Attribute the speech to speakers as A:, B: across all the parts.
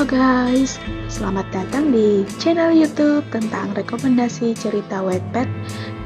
A: guys, selamat datang di channel YouTube tentang rekomendasi cerita Wattpad,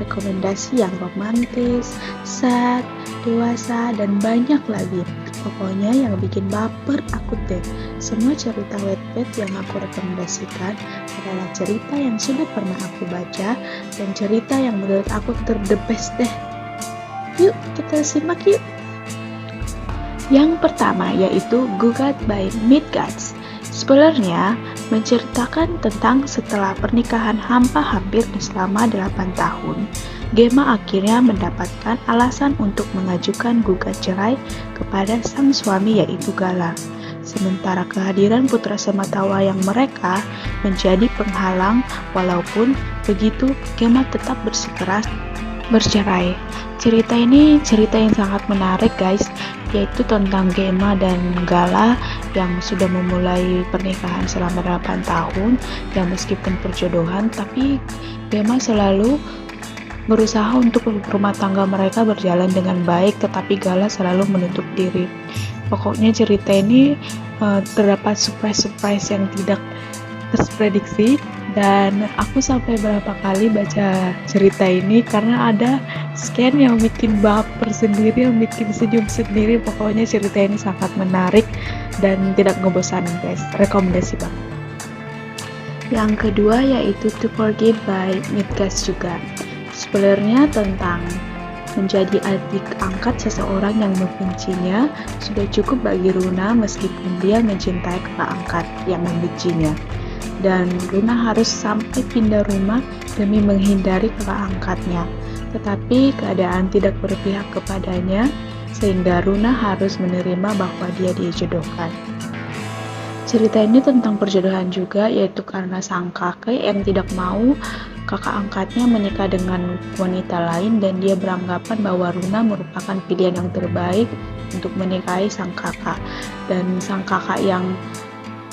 A: rekomendasi yang romantis, sad, dewasa, dan banyak lagi. Pokoknya yang bikin baper aku deh. Semua cerita Wattpad yang aku rekomendasikan adalah cerita yang sudah pernah aku baca dan cerita yang menurut aku the best deh. Yuk kita simak yuk. Yang pertama yaitu Gugat by Midgard. Spoilernya menceritakan tentang setelah pernikahan hampa hampir selama 8 tahun, Gemma akhirnya mendapatkan alasan untuk mengajukan gugat cerai kepada sang suami yaitu Gala. Sementara kehadiran putra sematawayang mereka menjadi penghalang, walaupun begitu Gemma tetap bersikeras bercerai. Cerita ini cerita yang sangat menarik guys, yaitu tentang Gemma dan Gala yang sudah memulai pernikahan selama 8 tahun, yang meskipun perjodohan tapi Gemma selalu berusaha untuk rumah tangga mereka berjalan dengan baik, tetapi Gala selalu menutup diri. Pokoknya cerita ini terdapat surprise yang tidak terprediksi, dan aku sampai berapa kali baca cerita ini karena ada scan yang bikin baper sendiri, yang bikin senyum sendiri. Pokoknya cerita ini sangat menarik dan tidak ngebosanin guys, rekomendasi banget. Yang kedua yaitu To Forgive by Midgard juga. Spoilernya tentang menjadi adik angkat seseorang yang membencinya sudah cukup bagi Runa meskipun dia mencintai kakak angkat yang membencinya. Dan Runa harus sampai pindah rumah demi menghindari kakak angkatnya. Tetapi keadaan tidak berpihak kepadanya, sehingga Runa harus menerima bahwa dia dijodohkan. Cerita ini tentang perjodohan juga, yaitu karena sang kakek yang tidak mau kakak angkatnya menikah dengan wanita lain, dan dia beranggapan bahwa Runa merupakan pilihan yang terbaik untuk menikahi sang kakak. Dan sang kakak yang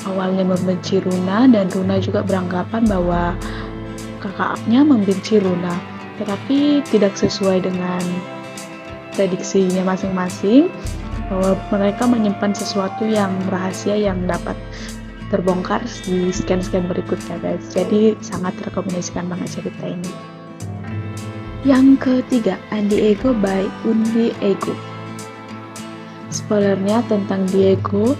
A: awalnya membenci Runa, dan Runa juga beranggapan bahwa kakaknya membenci Runa, tetapi tidak sesuai dengan prediksinya masing-masing, bahwa mereka menyimpan sesuatu yang rahasia yang dapat terbongkar di scan-scan berikutnya guys. Jadi sangat rekomendasikan banget cerita ini. Yang ketiga, Diego by Diego. Spoilernya tentang Diego,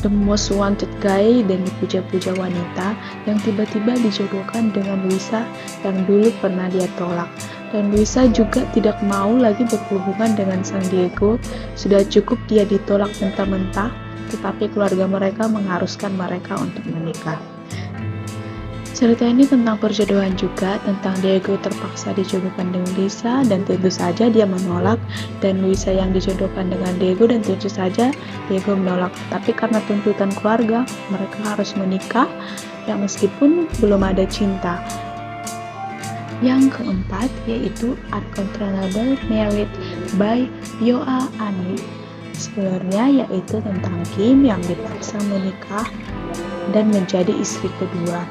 A: the most wanted guy dan dipuja-puja wanita yang tiba-tiba dijodohkan dengan Luisa yang dulu pernah dia tolak. Dan Luisa juga tidak mau lagi berhubungan dengan sang Diego. Sudah cukup dia ditolak mentah-mentah, tetapi keluarga mereka mengharuskan mereka untuk menikah. Cerita ini tentang perjodohan juga, tentang Diego terpaksa dijodohkan dengan Luisa dan tentu saja dia menolak, dan Luisa yang dijodohkan dengan Diego dan tentu saja Diego menolak. Tapi karena tuntutan keluarga, mereka harus menikah, ya meskipun belum ada cinta. Yang keempat yaitu Uncontrollable Married by Yoa Ani. Spoilernya yaitu tentang Kim yang dipaksa menikah dan menjadi istri kedua.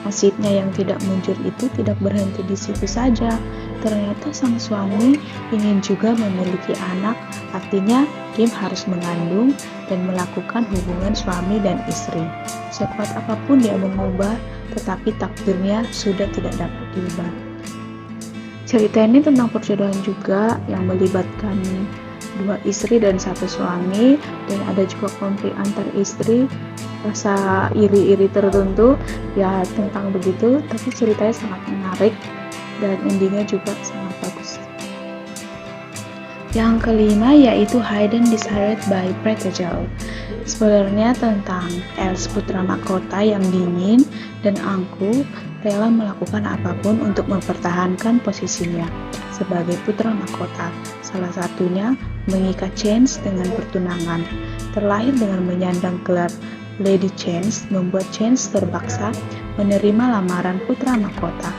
A: Nasibnya yang tidak mundur itu tidak berhenti di situ saja. Ternyata sang suami ingin juga memiliki anak, artinya Kim harus mengandung dan melakukan hubungan suami dan istri. Sekuat apapun dia mengubah, tetapi takdirnya sudah tidak dapat diubah. Cerita ini tentang perjodohan juga yang melibatkan 2 istri dan 1 suami, dan ada juga konflik antar istri, rasa iri-iri tertentu ya tentang begitu. Tapi ceritanya sangat menarik dan endingnya juga sangat bagus. Yang kelima yaitu Hidden Desired by Pretzel. Spoilernya tentang Els putra mahkota yang dingin dan angkuh, rela melakukan apapun untuk mempertahankan posisinya sebagai putra mahkota. Salah satunya mengikat Chance dengan pertunangan. Terlahir dengan menyandang gelar Lady Chance, membuat Chance terpaksa menerima lamaran putra mahkota.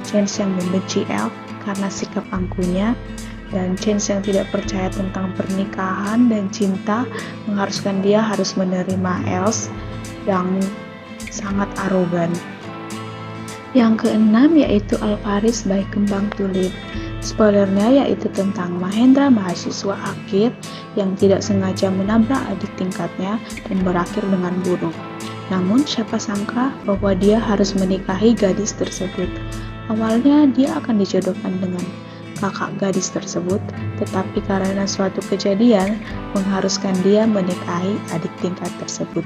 A: Chance yang membenci Elf karena sikap angkuhnya, dan Chance yang tidak percaya tentang pernikahan dan cinta mengharuskan dia harus menerima Els yang sangat arogan. Yang keenam yaitu Alvaris by Kembang Tulip. Spoilernya yaitu tentang Mahendra, mahasiswa akhir yang tidak sengaja menabrak adik tingkatnya dan berakhir dengan buruk. Namun siapa sangka bahwa dia harus menikahi gadis tersebut. Awalnya dia akan dijodohkan dengan kakak gadis tersebut, tetapi karena suatu kejadian mengharuskan dia menikahi adik tingkat tersebut.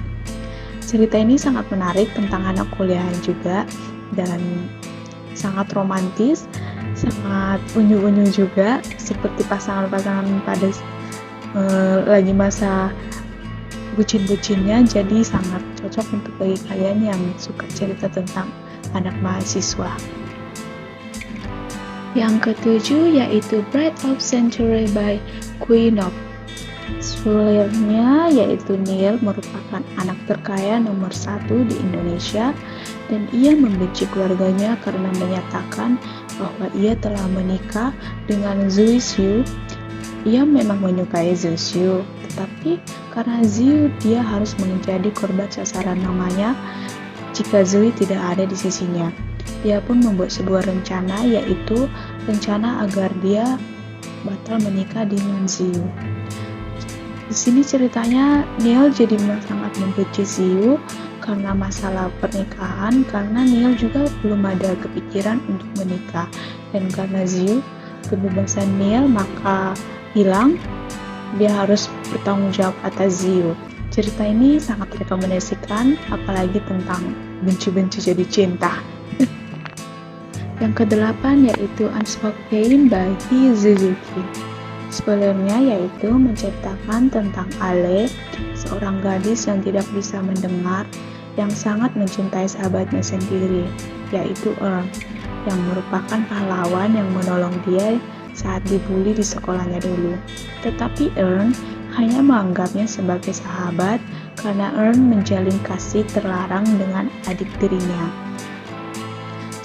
A: Cerita ini sangat menarik tentang anak kuliahan juga, dan sangat romantis, sangat unyu-unyu juga, seperti pasangan-pasangan pada lagi masa bucin-bucinnya. Jadi sangat cocok untuk bagi kalian yang suka cerita tentang anak mahasiswa. Yang ketujuh yaitu Bride of Century by Queen of. Spoilernya yaitu Neil merupakan anak terkaya nomor 1 di Indonesia, dan ia membenci keluarganya karena menyatakan bahwa ia telah menikah dengan Zhu Xiu. Ia memang menyukai Zhu Xiu, tetapi karena Zhu, dia harus menjadi korban sasaran namanya jika Zhu tidak ada di sisinya. Dia pun membuat sebuah rencana, yaitu rencana agar dia batal menikah dengan Zhu. Di sini ceritanya Neil jadi sangat membenci Zhu karena masalah pernikahan, karena Neil juga belum ada kepikiran untuk menikah, dan karena Zhu kebebasan Neil maka hilang, dia harus bertanggung jawab atas Zhu. Cerita ini sangat rekomendasikan, apalagi tentang benci-benci jadi cinta. Yang kedelapan yaitu Unspoken by Hi Suzuki. Spoilernya yaitu menceritakan tentang Ale, seorang gadis yang tidak bisa mendengar, yang sangat mencintai sahabatnya sendiri, yaitu Earn, yang merupakan pahlawan yang menolong dia saat dibully di sekolahnya dulu. Tetapi Earn hanya menganggapnya sebagai sahabat karena Earn menjalin kasih terlarang dengan adik tirinya.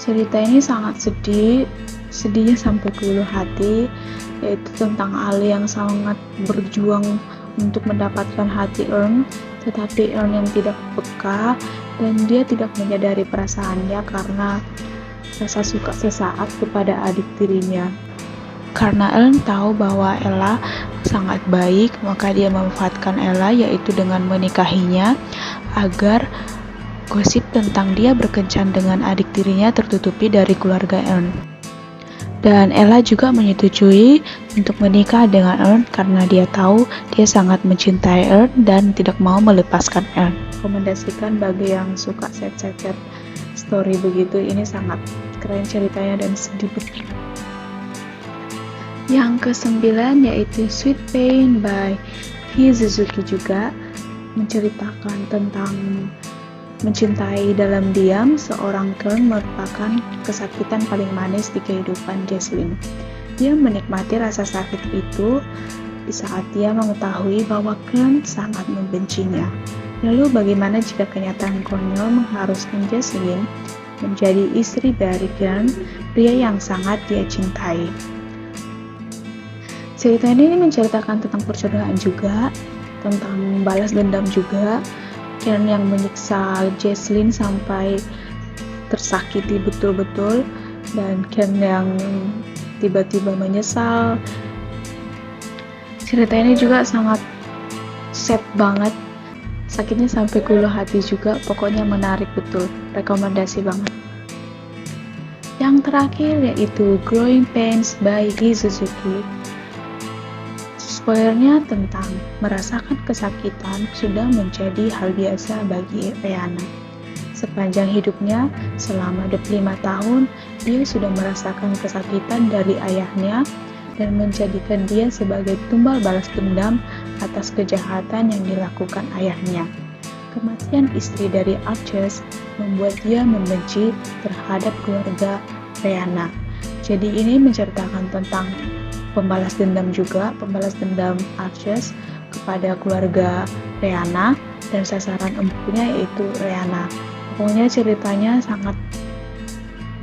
A: Cerita ini sangat sedihnya sampai ke ulu hati, yaitu tentang Ale yang sangat berjuang untuk mendapatkan hati Earn, tetapi Earn yang tidak peka dan dia tidak menyadari perasaannya karena rasa suka sesaat kepada adik tirinya. Karena Earn tahu bahwa Ella sangat baik, maka dia memanfaatkan Ella, yaitu dengan menikahinya agar gosip tentang dia berkencan dengan adik tirinya tertutupi dari keluarga Earn. Dan Ella juga menyetujui untuk menikah dengan Earn karena dia tahu dia sangat mencintai Earn dan tidak mau melepaskan Earn. Rekomendasikan bagi yang suka set story begitu, ini sangat keren ceritanya dan sedih betul. Yang kesembilan yaitu Sweet Pain by Hi Suzuki, juga menceritakan tentang mencintai dalam diam. Seorang Kern merupakan kesakitan paling manis di kehidupan Jesslyn. Dia menikmati rasa sakit itu di saat dia mengetahui bahwa Kern sangat membencinya. Lalu bagaimana jika kenyataan konyol mengharuskan Jesslyn menjadi istri dari Kern, pria yang sangat dia cintai. Cerita ini menceritakan tentang perjodohan juga, tentang balas dendam juga. Kern yang menyiksa Jesslyn sampai tersakiti betul-betul, dan Kern yang tiba-tiba menyesal. Cerita ini juga sangat sad banget, sakitnya sampai ke ulu hati juga, pokoknya menarik betul, rekomendasi banget. Yang terakhir yaitu Growing Pains by Hi Suzuki. Spoilernya tentang merasakan kesakitan sudah menjadi hal biasa bagi Rihanna. Sepanjang hidupnya, selama 25 tahun, dia sudah merasakan kesakitan dari ayahnya dan menjadikan dia sebagai tumbal balas dendam atas kejahatan yang dilakukan ayahnya. Kematian istri dari Arches membuat dia membenci terhadap keluarga Rihanna. Jadi ini menceritakan tentang pembalas dendam juga, pembalas dendam Arches kepada keluarga Rihanna dan sasaran empuknya yaitu Rihanna. Pokoknya ceritanya sangat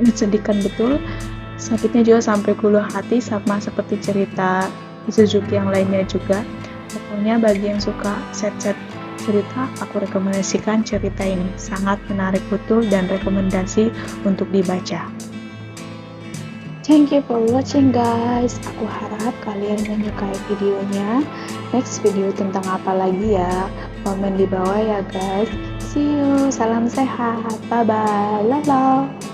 A: menyedihkan betul, sakitnya juga sampai ke ulu hati sama seperti cerita Suzuki yang lainnya juga. Pokoknya bagi yang suka set-set cerita, aku rekomendasikan cerita ini, sangat menarik betul dan rekomendasi untuk dibaca. Thank you for watching guys. Aku harap kalian menyukai videonya. Next video tentang apa lagi ya? Komen di bawah ya guys. See you, salam sehat, bye-bye, love love.